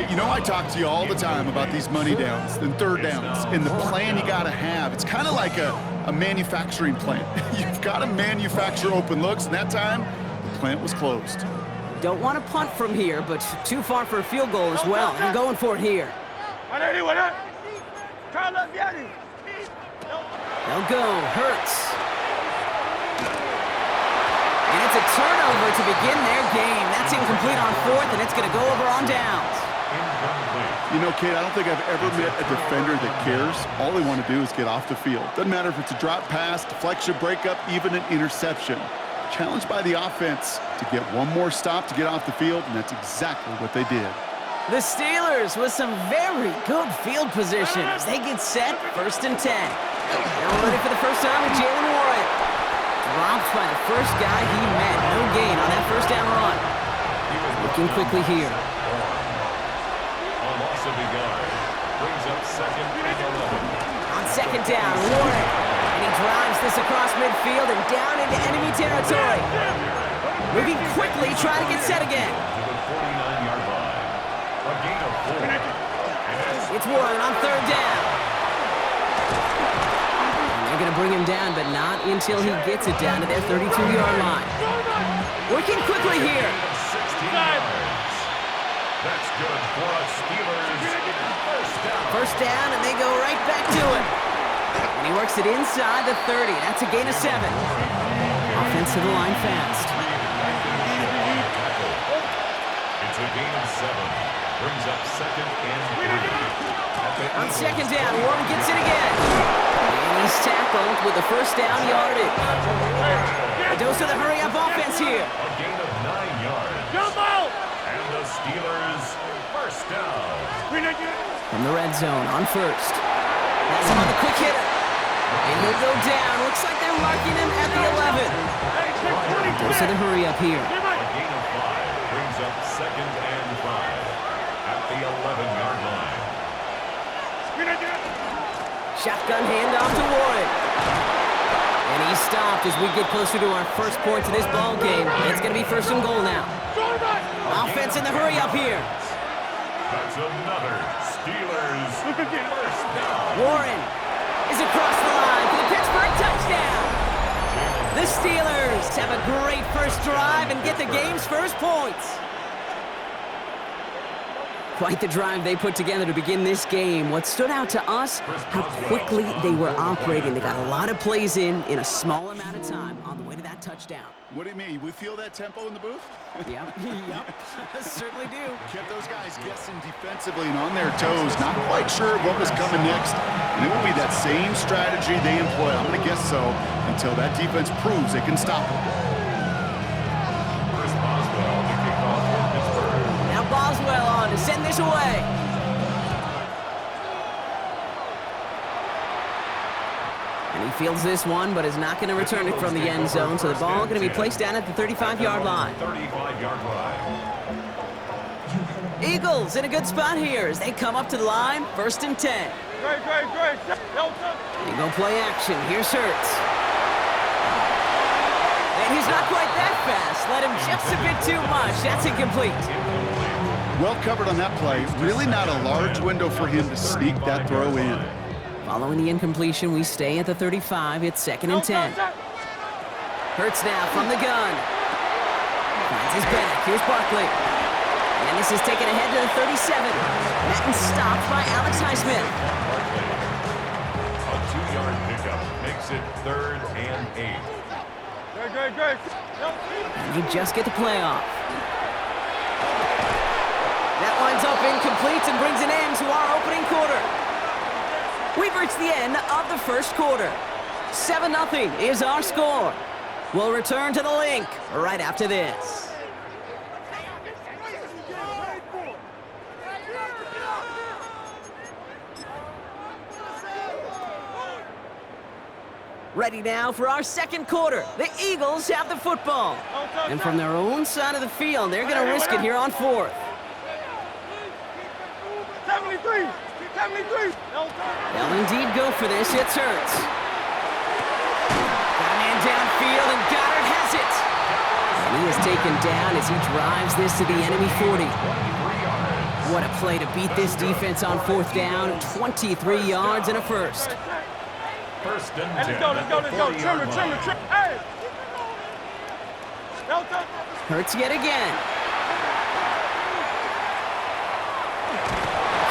You know, I talk to you all the time about these money downs and third downs and the plan you got to have. It's kind of like a manufacturing plant. You've got to manufacture open looks, and that time, the plant was closed. Don't want to punt from here, but too far for a field goal as well. I'm going for it here. They'll go. Hurts. And it's a turnover to begin their game. That's incomplete on fourth, and it's going to go over on downs. You know, Kate, I don't think I've ever met a defender that cares. All they want to do is get off the field. Doesn't matter if it's a drop pass, deflection, breakup, even an interception. Challenged by the offense to get one more stop to get off the field, and that's exactly what they did. The Steelers with some very good field position as they get set, 1st and 10. Now we're ready for the first time with Jalen Warren. Dropped by the first guy he met. No gain on that first down run. Looking quickly here. On second down, Warren. And he drives this across midfield and down into enemy territory. Moving quickly, trying to get set again. It's Warren on 3rd down. And they're going to bring him down, but not until he gets it down to their 32-yard line. Working quickly here. That's good for us, Steelers. First down, and they go right back to it. And he works it inside the 30. That's a gain of 7. Offensive line fast. It's a gain of 7. Brings up 2nd and 3. On second down, Warren gets it again. And he's tackled with the first down yardage. A dose of the hurry-up offense here. A gain of 9 yards. Jump out! And the Steelers, first down. From the red zone on first. That's him on the quick hitter. And he'll go down. Looks like they're marking him at the 11. Dose of the hurry-up here. A gain of 5 brings up 2nd and 5 at the 11-yard line. Shotgun handoff to Warren. And he stopped as we get closer to our first points of this ball game. It's going to be 1st and goal now. Offense in the hurry-up here. That's another Steelers first down. Warren is across the line for the Pittsburgh touchdown. The Steelers have a great first drive and get the game's first points. Quite the drive they put together to begin this game. What stood out to us, how quickly they were operating. They got a lot of plays in a small amount of time on the way to that touchdown. What do you mean? We feel that tempo in the booth? Yep, certainly do. Kept those guys guessing defensively and on their toes, not quite sure what was coming next. And it will be that same strategy they employ, I'm going to guess so, until that defense proves they can stop it. Now Boswell on to send this away. And he fields this one, but is not going to return it from the end zone. So the ball going to be placed down at the 35-yard line. 35-yard line. Eagles in a good spot here as they come up to the line. 1st and 10. They go play action. Here's Hurts. And he's not quite that fast. Let him just a bit too much. That's incomplete. Well covered on that play. Really not a large window for him to sneak that throw in. Following the incompletion, we stay at the 35. It's 2nd and 10. Hurts now from the gun. Finds his back. Here's Barkley. And this is taken ahead to the 37. That is stopped by Alex Highsmith. A 2-yard pickup makes it 3rd and 8. And they just get the play off. That winds up incomplete and brings an end to our opening quarter. We've reached the end of the first quarter. 7-0 is our score. We'll return to the link right after this. Ready now for our second quarter. The Eagles have the football. And from their own side of the field, they're going to risk it here on 4th. 73! They'll indeed go for this. It's Hurts. Got a man downfield, and Goddard has it. And he is taken down as he drives this to the enemy 40. What a play to beat this defense on 4th down. 23 yards and a first. First and 10. Let's go. Trimmer. Hey! Hurts yet again.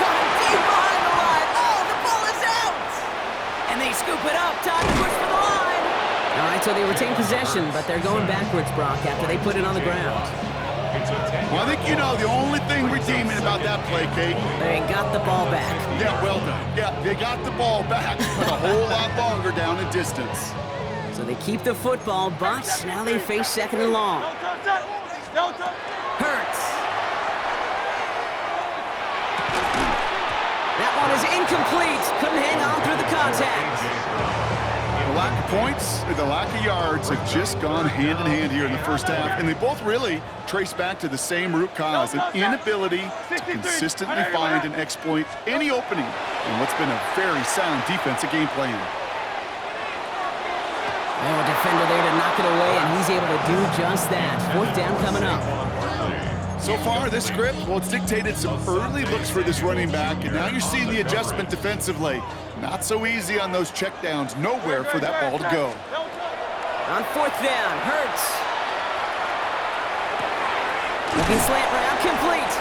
Coming deep behind the line. Oh, the ball is out! And they scoop it up. Time to push for the line. All right, so they retain possession, but they're going backwards, Brock, after they put it on the ground. Well, I think you know the only thing redeeming about that play, Kate. They got the ball back. Yeah, well done. Yeah, they got the ball back, but a whole lot longer down in distance. So they keep the football, but now they face 2nd and long. Hurts. That one is incomplete. Couldn't hang on through the contact. The lack of points and the lack of yards have just gone hand in hand here in the first half, and they both really trace back to the same root cause, an inability to consistently find and exploit any opening in what's been a very sound defensive game plan. Oh, a defender there to knock it away, and he's able to do just that. 4th down coming up. So far, this script, well, it's dictated some early looks for this running back, and now you're seeing the adjustment defensively. Not so easy on those checkdowns. Nowhere for that ball to go. On 4th down, Hurts. Looking slant route, complete.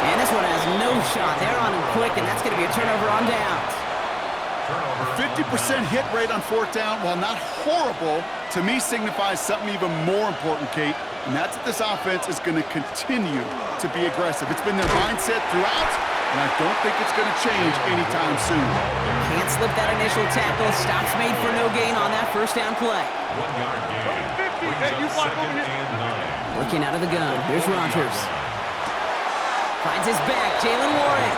And this one has no shot. They're on him quick, and that's going to be a turnover on downs. A 50% hit rate on 4th down, while not horrible, to me signifies something even more important, Kate, and that's that this offense is going to continue to be aggressive. It's been their mindset throughout, and I don't think it's going to change anytime soon. Can't slip that initial tackle. Stops made for no gain on that 1st down play. 1 yard gain. Brings up 2nd and 9. Looking out of the gun. Here's Rodgers. Finds his back. Jalen Warren.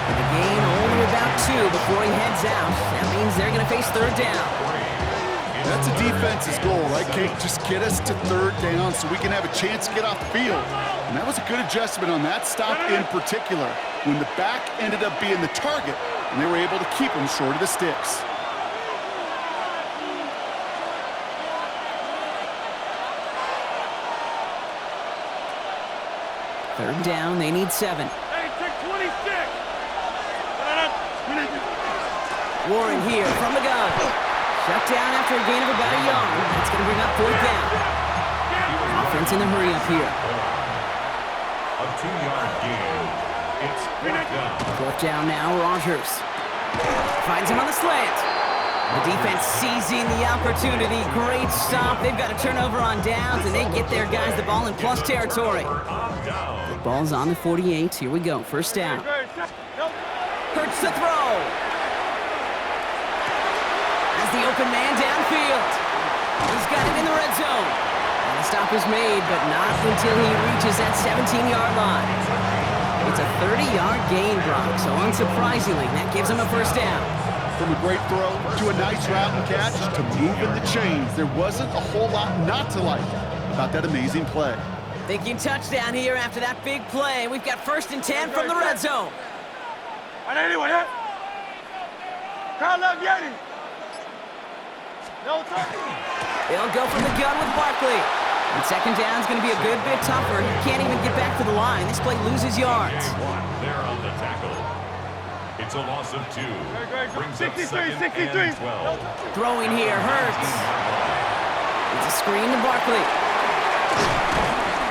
With the gain only about 2 before he heads out. That means they're going to face 3rd down. That's a defense's goal, right, Kate? Just get us to 3rd down so we can have a chance to get off the field. And that was a good adjustment on that stop in particular, when the back ended up being the target, and they were able to keep him short of the sticks. Third down, they need 7. Hey, take 26. Warren here from the gun. Shut down after a gain of about a yard. That's going to bring up 4th down. Offense in the hurry up here. A 2-yard gain. It's 4th down. 4th down now, Rodgers. Finds him on the slant. The defense seizing the opportunity. Great stop. They've got a turnover on downs, and they get their guys the ball in plus territory. The ball's on the 48. Here we go. 1st down. Hurts the throw. As the open man downfield. He's got it in the red zone. And the stop is made, but not until he reaches that 17-yard line. It's a 30-yard gain, Brock, so unsurprisingly, that gives him a 1st down. From a great throw to a nice route and catch to moving the chains, there wasn't a whole lot not to like about that amazing play. Thinking touchdown here after that big play. We've got 1st and 10 from the red zone. They'll go from the gun with Barkley. And 2nd down is going to be a good bit tougher. He can't even get back to the line. This play loses yards. There on the tackle. It's a loss of 2. Brings up 2nd and 12. Throwing here, Hurts. It's a screen to Barkley.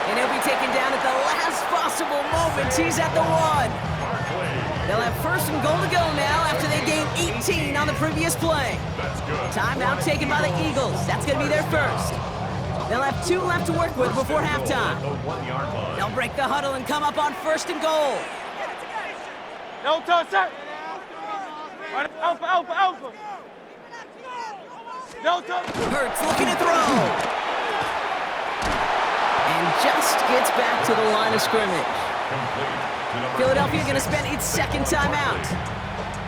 And he'll be taken down at the last possible moment. He's at the 1. They'll have 1st and goal to go now after they gained 18 on the previous play. Timeout taken by the Eagles. That's going to be their 1st. They'll have 2 left to work with before halftime. They'll break the huddle and come up on 1st and goal. No touch that. Alpha. No touch. Hurts looking to throw. And just gets back to the line of scrimmage. Philadelphia going to spend its 2nd timeout.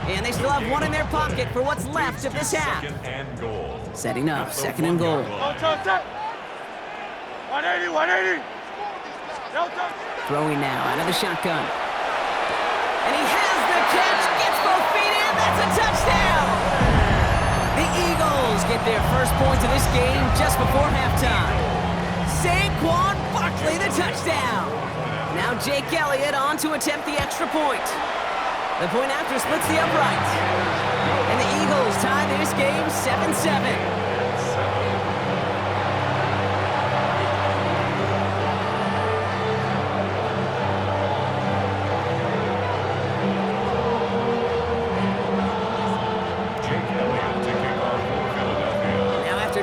And they still have 1 in their pocket for what's left of this half. Setting up, 2nd and goal. No touch that. 180. No touch. Throwing now out of the shotgun. And he has the catch, gets both feet in, that's a touchdown! The Eagles get their 1st points of this game just before halftime. Saquon Barkley, the touchdown! Now Jake Elliott on to attempt the extra point. The point after splits the uprights. And the Eagles tie this game 7-7.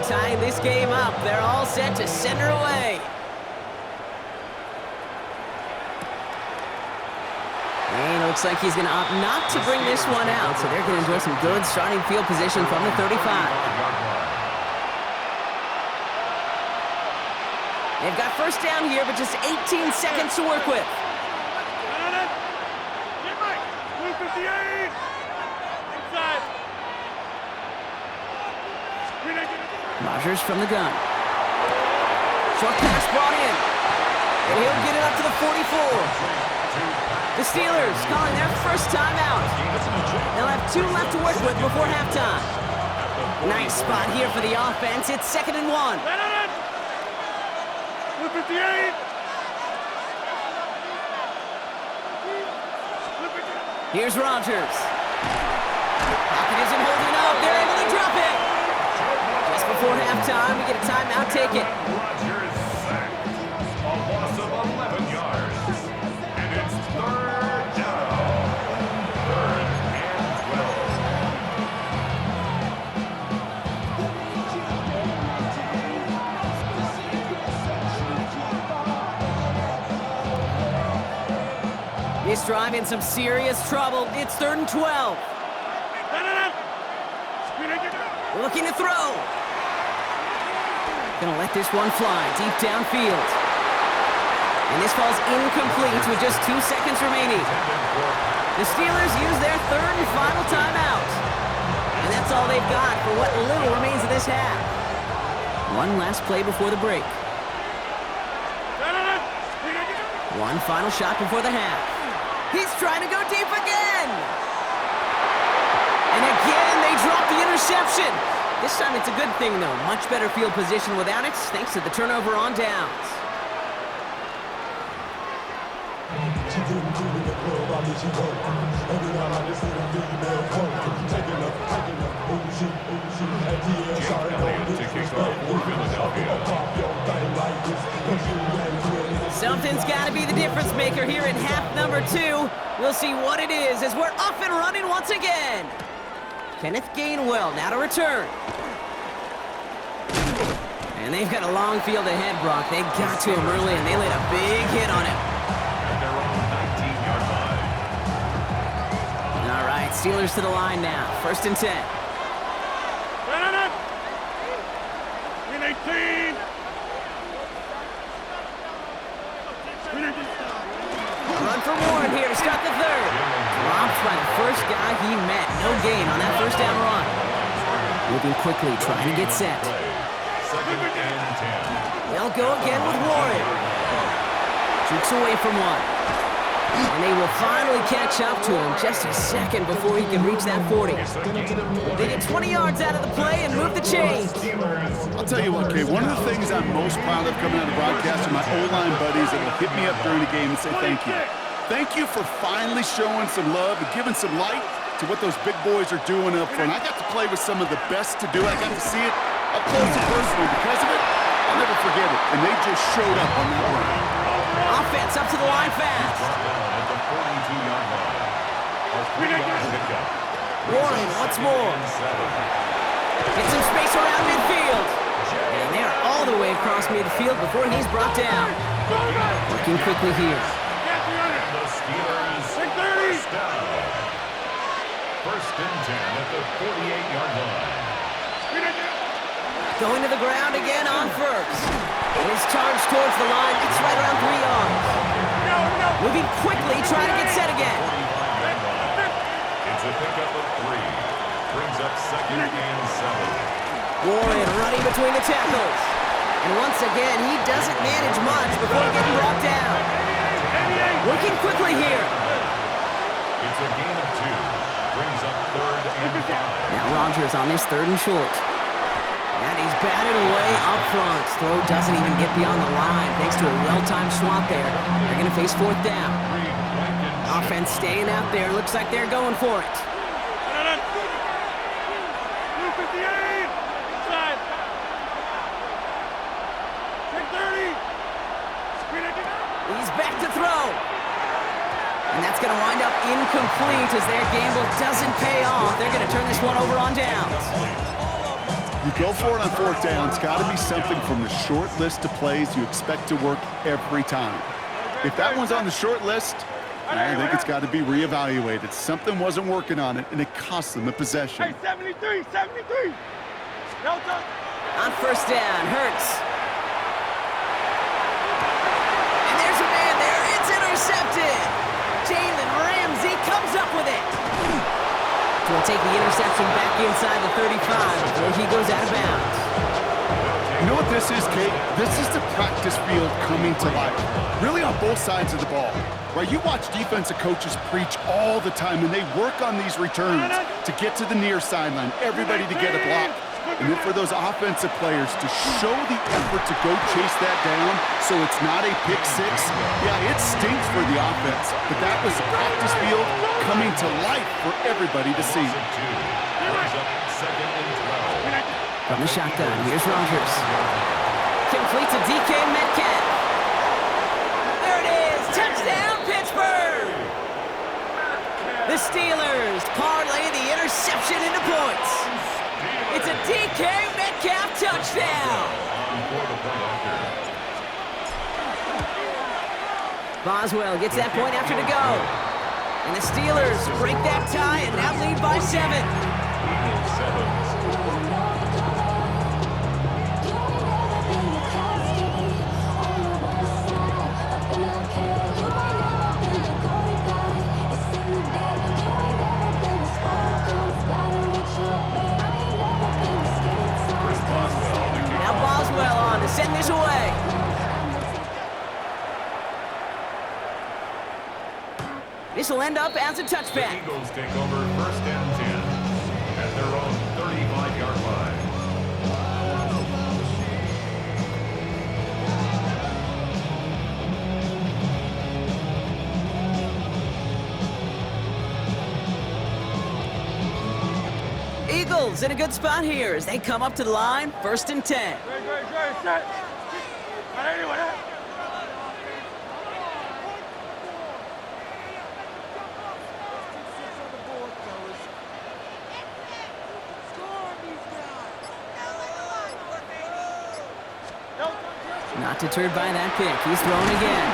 Tying this game up, they're all set to send her away. And it looks like he's going to opt not to bring this one out, so they're going to enjoy some good starting field position from the 35. They've got first down here, but just 18 seconds to work with. Rodgers from the gun. Short pass brought in. And he'll get it up to the 44. The Steelers calling their first timeout. They'll have 2 left to work with before halftime. Nice spot here for the offense. It's 2nd and 1. Here's Rodgers. Pocket isn't holding up. They're able to drop it. Before halftime, we get a timeout, take it. Rodgers sacked. A loss of 11 yards. And it's 3rd down. 3rd and 12. This drive in some serious trouble. It's 3rd and 12. Looking to throw. Gonna let this one fly deep downfield. And this falls incomplete with just 2 seconds remaining. The Steelers use their 3rd and final timeout. And that's all they've got for what little remains of this half. One last play before the break. One final shot before the half. He's trying to go deep again. And again, they drop the interception. This time it's a good thing, though. Much better field position without it, thanks to the turnover on downs. Something's got to be the difference maker here in half number 2. We'll see what it is as we're off and running once again. Kenneth Gainwell now to return. And they've got a long field ahead, Brock. They got to him early, and they laid a big hit on him. And they're on 19-yard line. All right, Steelers to the line now. 1st and 10. Win 18. Run for Warren here to start the 3rd. Dropped by the first guy he met. No gain on that first down run. Moving quickly, trying to get set. 2nd and 10. They'll go again with Warren. Shoots away from one. And they will finally catch up to him just a second before he can reach that 40. They get 20 yards out of the play and move the chains. I'll tell you what, Kay, one of the things I'm most proud of coming out of broadcast are my O-line buddies that will hit me up during the game and say thank you. Thank you for finally showing some love and giving some light to what those big boys are doing up front. I got to play with some of the best to do it. I got to see it up close and personal. Because of it, I'll never forget it. And they just showed up on that run. Offense up to the line fast. At the 42-yard line. A 3-yard pickup. Warren once more. Get some space around midfield. And they are all the way across midfield before he's brought down. Working quickly here. The Steelers first down. 1st and 10 at the 48-yard line. Going to the ground again on first. His charge towards the line. It's right around 3 yards. Moving quickly, trying to get set again. It's a pickup of 3. Brings up 2nd and 7. Warren running between the tackles. And once again, he doesn't manage much before getting brought down. Working quickly here. It's a gain of 2. Brings up 3rd and 5. Now Rodgers on this 3rd and short. And he's batted away up front. Throw doesn't even get beyond the line thanks to a well-timed swat there. They're going to face fourth down. Offense staying out there. Looks like they're going for it. 258. Inside. 630. He's back to throw. And that's going to wind up incomplete as their gamble doesn't pay off. They're going to turn this one over on downs. You go for it on fourth down. It's got to be something from the short list of plays you expect to work every time. If that one's on the short list, I think it's got to be reevaluated. Something wasn't working on it, and it cost them the possession. Hey, 73, 73. Delta. On first down, Hurts. And there's a man there. It's intercepted. Jalen Ramsey comes up with it. He'll take the interception back inside the 35 before he goes out of bounds. You know what this is, Kate? This is the practice field coming to life, really on both sides of the ball. Right, you watch defensive coaches preach all the time, and they work on these returns to get to the near sideline, everybody to get a block. And then for those offensive players to show the effort to go chase that down so it's not a pick six, yeah, it stinks for the offense. But that was the practice field coming to life for everybody to see. From the shotgun, here's Rodgers. Complete to DK Metcalf. There it is, touchdown Pittsburgh! The Steelers parlay the interception into points. It's a DK Metcalf touchdown! Boswell gets that point after to go. And the Steelers break that tie and now lead by 7. Now Boswell on to send this away. This will end up as a touchback. The Eagles take over first and 10 at their own 35-yard line. Eagles in a good spot here as they come up to the line, first and 10. Great, set. All right, anyway, Not deterred by that pick. He's thrown again.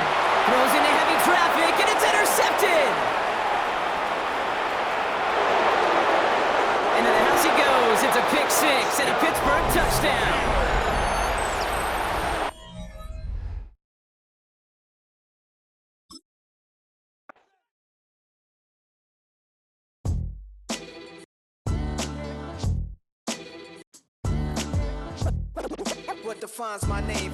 Throws into heavy traffic, and it's intercepted! Into the house he goes. It's a pick six and a Pittsburgh touchdown. What defines my name?